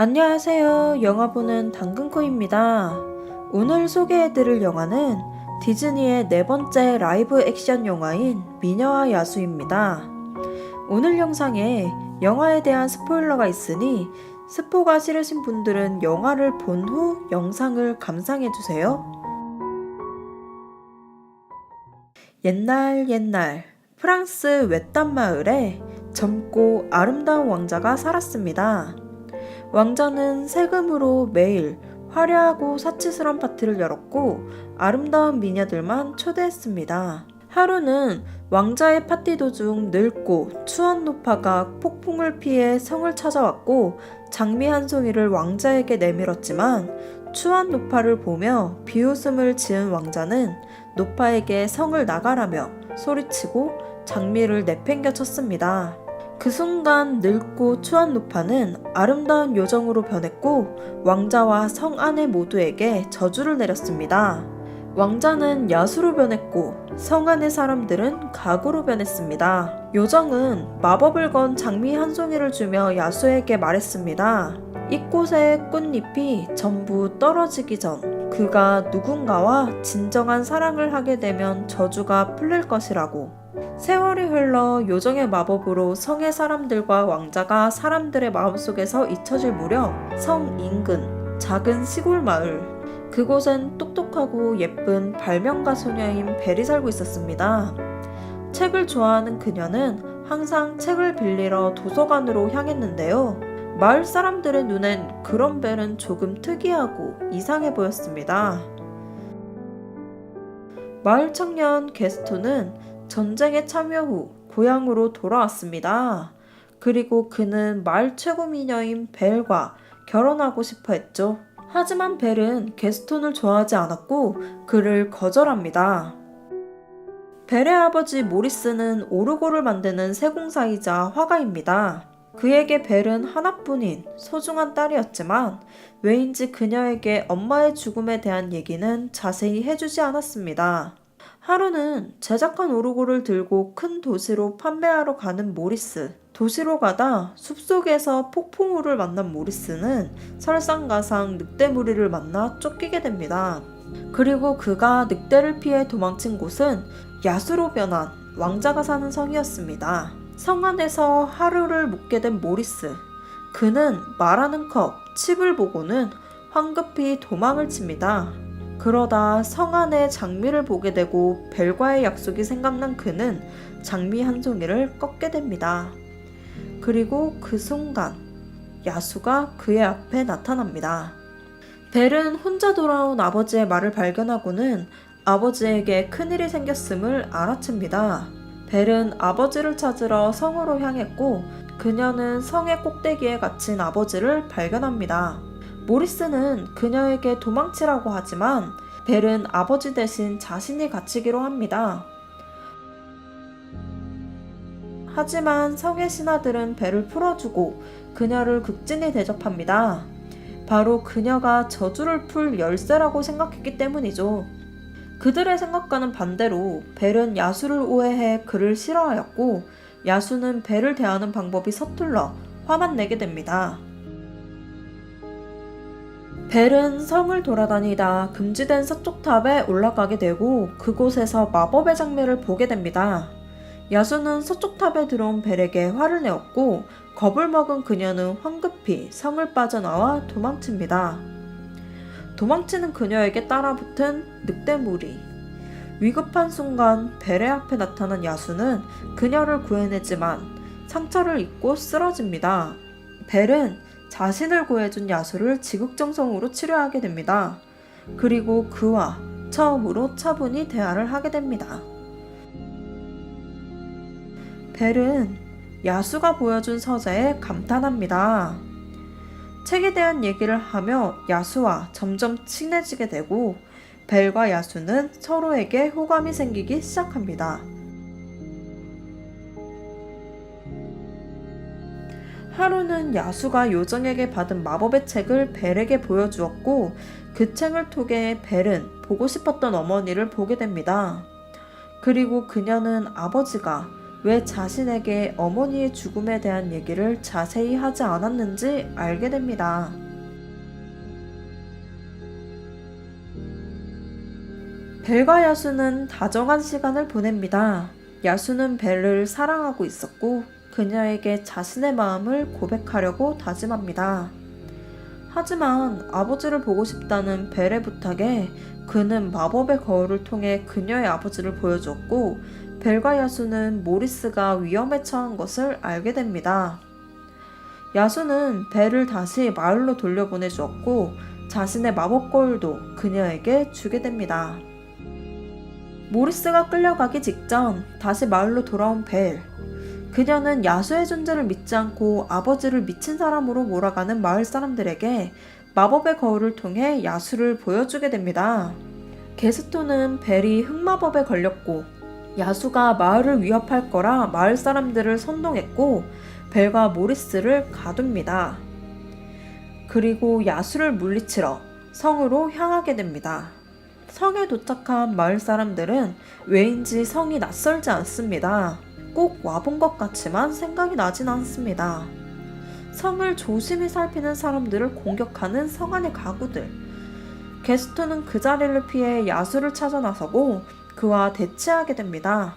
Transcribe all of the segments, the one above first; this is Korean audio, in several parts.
안녕하세요. 영화 보는 당근코입니다. 오늘 소개해드릴 영화는 디즈니의 네 번째 라이브 액션 영화인 미녀와 야수입니다. 오늘 영상에 영화에 대한 스포일러가 있으니 스포가 싫으신 분들은 영화를 본 후 영상을 감상해주세요. 옛날 프랑스 외딴 마을에 젊고 아름다운 왕자가 살았습니다. 왕자는 세금으로 매일 화려하고 사치스러운 파티를 열었고 아름다운 미녀들만 초대했습니다. 하루는 왕자의 파티 도중 늙고 추한 노파가 폭풍을 피해 성을 찾아왔고 장미 한 송이를 왕자에게 내밀었지만 추한 노파를 보며 비웃음을 지은 왕자는 노파에게 성을 나가라며 소리치고 장미를 내팽겨 쳤습니다. 그 순간 늙고 추한 노파는 아름다운 요정으로 변했고 왕자와 성 안의 모두에게 저주를 내렸습니다. 왕자는 야수로 변했고 성 안의 사람들은 가구로 변했습니다. 요정은 마법을 건 장미 한 송이를 주며 야수에게 말했습니다. 이꽃의 꽃잎이 전부 떨어지기 전 그가 누군가와 진정한 사랑을 하게 되면 저주가 풀릴 것이라고. 세월이 흘러 요정의 마법으로 성의 사람들과 왕자가 사람들의 마음속에서 잊혀질 무렵 성 인근 작은 시골 마을 그곳엔 똑똑하고 예쁜 발명가 소녀인 벨이 살고 있었습니다. 책을 좋아하는 그녀는 항상 책을 빌리러 도서관으로 향했는데요. 마을 사람들의 눈엔 그런 벨은 조금 특이하고 이상해 보였습니다. 마을 청년 게스톤은 전쟁에 참여 후 고향으로 돌아왔습니다. 그리고 그는 마을 최고 미녀인 벨과 결혼하고 싶어 했죠. 하지만 벨은 게스톤을 좋아하지 않았고 그를 거절합니다. 벨의 아버지 모리스는 오르골을 만드는 세공사이자 화가입니다. 그에게 벨은 하나뿐인 소중한 딸이었지만 왜인지 그녀에게 엄마의 죽음에 대한 얘기는 자세히 해주지 않았습니다. 하루는 제작한 오르골을 들고 큰 도시로 판매하러 가는 모리스. 도시로 가다 숲속에서 폭풍우를 만난 모리스는 설상가상 늑대무리를 만나 쫓기게 됩니다. 그리고 그가 늑대를 피해 도망친 곳은 야수로 변한 왕자가 사는 성이었습니다. 성 안에서 하루를 묵게 된 모리스. 그는 말하는 컵, 칩을 보고는 황급히 도망을 칩니다. 그러다 성 안에 장미를 보게 되고 벨과의 약속이 생각난 그는 장미 한 송이를 꺾게 됩니다. 그리고 그 순간 야수가 그의 앞에 나타납니다. 벨은 혼자 돌아온 아버지의 말을 발견하고는 아버지에게 큰일이 생겼음을 알아챕니다. 벨은 아버지를 찾으러 성으로 향했고 그녀는 성의 꼭대기에 갇힌 아버지를 발견합니다. 모리스는 그녀에게 도망치라고 하지만 벨은 아버지 대신 자신이 갇히기로 합니다. 하지만 성의 신하들은 벨을 풀어주고 그녀를 극진히 대접합니다. 바로 그녀가 저주를 풀 열쇠라고 생각했기 때문이죠. 그들의 생각과는 반대로 벨은 야수를 오해해 그를 싫어하였고 야수는 벨을 대하는 방법이 서툴러 화만 내게 됩니다. 벨은 성을 돌아다니다 금지된 서쪽 탑에 올라가게 되고 그곳에서 마법의 장미를 보게 됩니다. 야수는 서쪽 탑에 들어온 벨에게 화를 내었고 겁을 먹은 그녀는 황급히 성을 빠져나와 도망칩니다. 도망치는 그녀에게 따라붙은 늑대무리. 위급한 순간 벨의 앞에 나타난 야수는 그녀를 구해내지만 상처를 입고 쓰러집니다. 벨은 자신을 구해준 야수를 지극정성으로 치료하게 됩니다. 그리고 그와 처음으로 차분히 대화를 하게 됩니다. 벨은 야수가 보여준 서재에 감탄합니다. 책에 대한 얘기를 하며 야수와 점점 친해지게 되고 벨과 야수는 서로에게 호감이 생기기 시작합니다. 하루는 야수가 요정에게 받은 마법의 책을 벨에게 보여주었고 그 책을 통해 벨은 보고 싶었던 어머니를 보게 됩니다. 그리고 그녀는 아버지가 왜 자신에게 어머니의 죽음에 대한 얘기를 자세히 하지 않았는지 알게 됩니다. 벨과 야수는 다정한 시간을 보냅니다. 야수는 벨을 사랑하고 있었고 그녀에게 자신의 마음을 고백하려고 다짐합니다. 하지만 아버지를 보고 싶다는 벨의 부탁에 그는 마법의 거울을 통해 그녀의 아버지를 보여주었고 벨과 야수는 모리스가 위험에 처한 것을 알게 됩니다. 야수는 벨을 다시 마을로 돌려보내주었고 자신의 마법 거울도 그녀에게 주게 됩니다. 모리스가 끌려가기 직전 다시 마을로 돌아온 벨. 그녀는 야수의 존재를 믿지 않고 아버지를 미친 사람으로 몰아가는 마을 사람들에게 마법의 거울을 통해 야수를 보여주게 됩니다. 게스톤은 벨이 흑마법에 걸렸고 야수가 마을을 위협할 거라 마을 사람들을 선동했고 벨과 모리스를 가둡니다. 그리고 야수를 물리치러 성으로 향하게 됩니다. 성에 도착한 마을 사람들은 왜인지 성이 낯설지 않습니다. 꼭 와본 것 같지만 생각이 나진 않습니다. 성을 조심히 살피는 사람들을 공격하는 성 안의 가구들. 게스톤은 그 자리를 피해 야수를 찾아 나서고 그와 대치하게 됩니다.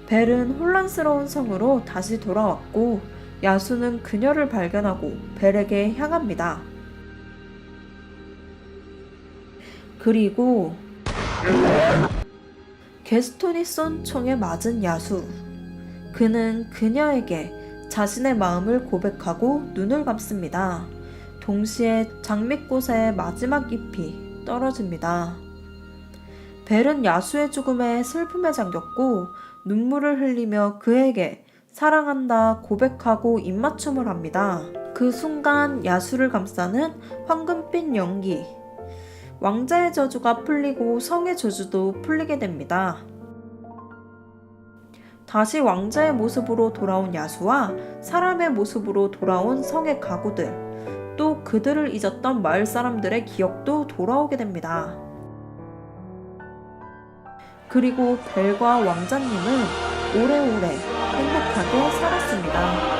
벨은 혼란스러운 성으로 다시 돌아왔고 야수는 그녀를 발견하고 벨에게 향합니다. 그리고 게스톤이 쏜 총에 맞은 야수. 그는 그녀에게 자신의 마음을 고백하고 눈을 감습니다. 동시에 장미꽃의 마지막 잎이 떨어집니다. 벨은 야수의 죽음에 슬픔에 잠겼고 눈물을 흘리며 그에게 사랑한다 고백하고 입맞춤을 합니다. 그 순간 야수를 감싸는 황금빛 연기. 왕자의 저주가 풀리고 성의 저주도 풀리게 됩니다. 다시 왕자의 모습으로 돌아온 야수와 사람의 모습으로 돌아온 성의 가구들, 또 그들을 잊었던 마을 사람들의 기억도 돌아오게 됩니다. 그리고 벨과 왕자님은 오래오래 행복하게 살았습니다.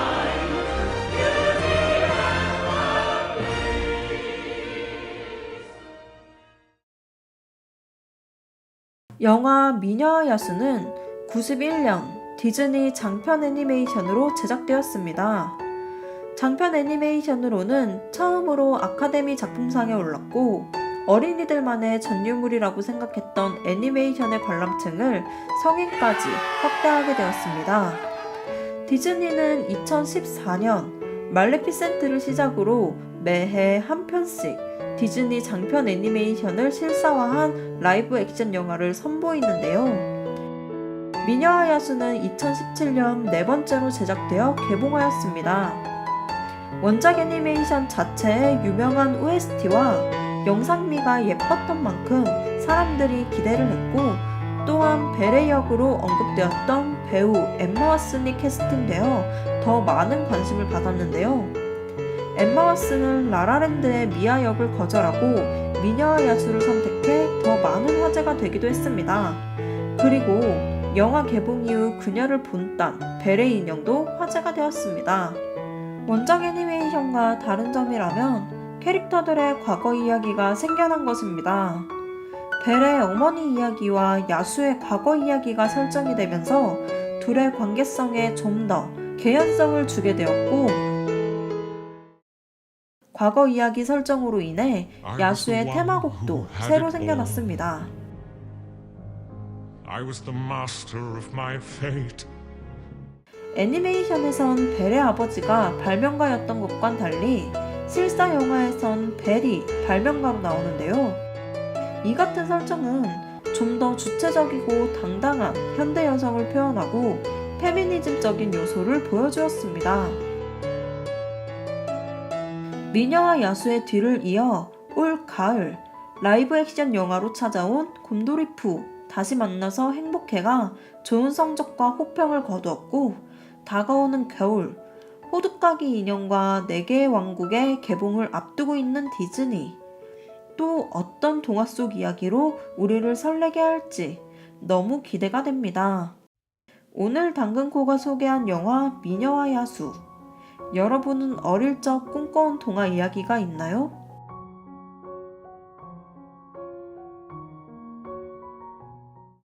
영화 미녀와 야수는 91년 디즈니 장편 애니메이션으로 제작되었습니다. 장편 애니메이션으로는 처음으로 아카데미 작품상에 올랐고 어린이들만의 전유물이라고 생각했던 애니메이션의 관람층을 성인까지 확대하게 되었습니다. 디즈니는 2014년 말레피센트를 시작으로 매해 한 편씩 디즈니 장편 애니메이션을 실사화한 라이브 액션 영화를 선보이는데요. 미녀와 야수는 2017년 네 번째로 제작되어 개봉하였습니다. 원작 애니메이션 자체의 유명한 OST와 영상미가 예뻤던 만큼 사람들이 기대를 했고 또한 벨의 역으로 언급되었던 배우 엠마 왓슨이 캐스팅되어 더 많은 관심을 받았는데요. 엠마 왓슨은 라라랜드의 미아 역을 거절하고 미녀와 야수를 선택해 더 많은 화제가 되기도 했습니다. 그리고 영화 개봉 이후 그녀를 본딴 벨의 인형도 화제가 되었습니다. 원작 애니메이션과 다른 점이라면 캐릭터들의 과거 이야기가 생겨난 것입니다. 벨의 어머니 이야기와 야수의 과거 이야기가 설정이 되면서 둘의 관계성에 좀 더 개연성을 주게 되었고 과거 이야기 설정으로 인해 야수의 테마곡도 새로 생겨났습니다. 애니메이션에선 벨의 아버지가 발명가였던 것과는 달리 실사 영화에선 벨이 발명가로 나오는데요. 이 같은 설정은 좀 더 주체적이고 당당한 현대 여성을 표현하고 페미니즘적인 요소를 보여주었습니다. 미녀와 야수의 뒤를 이어 올 가을 라이브 액션 영화로 찾아온 곰돌이푸 다시 만나서 행복해가 좋은 성적과 호평을 거두었고 다가오는 겨울 호두까기 인형과 4개의 왕국의 개봉을 앞두고 있는 디즈니. 또 어떤 동화 속 이야기로 우리를 설레게 할지 너무 기대가 됩니다. 오늘 당근코가 소개한 영화 미녀와 야수. 여러분은 어릴 적 꿈꿔온 동화 이야기가 있나요?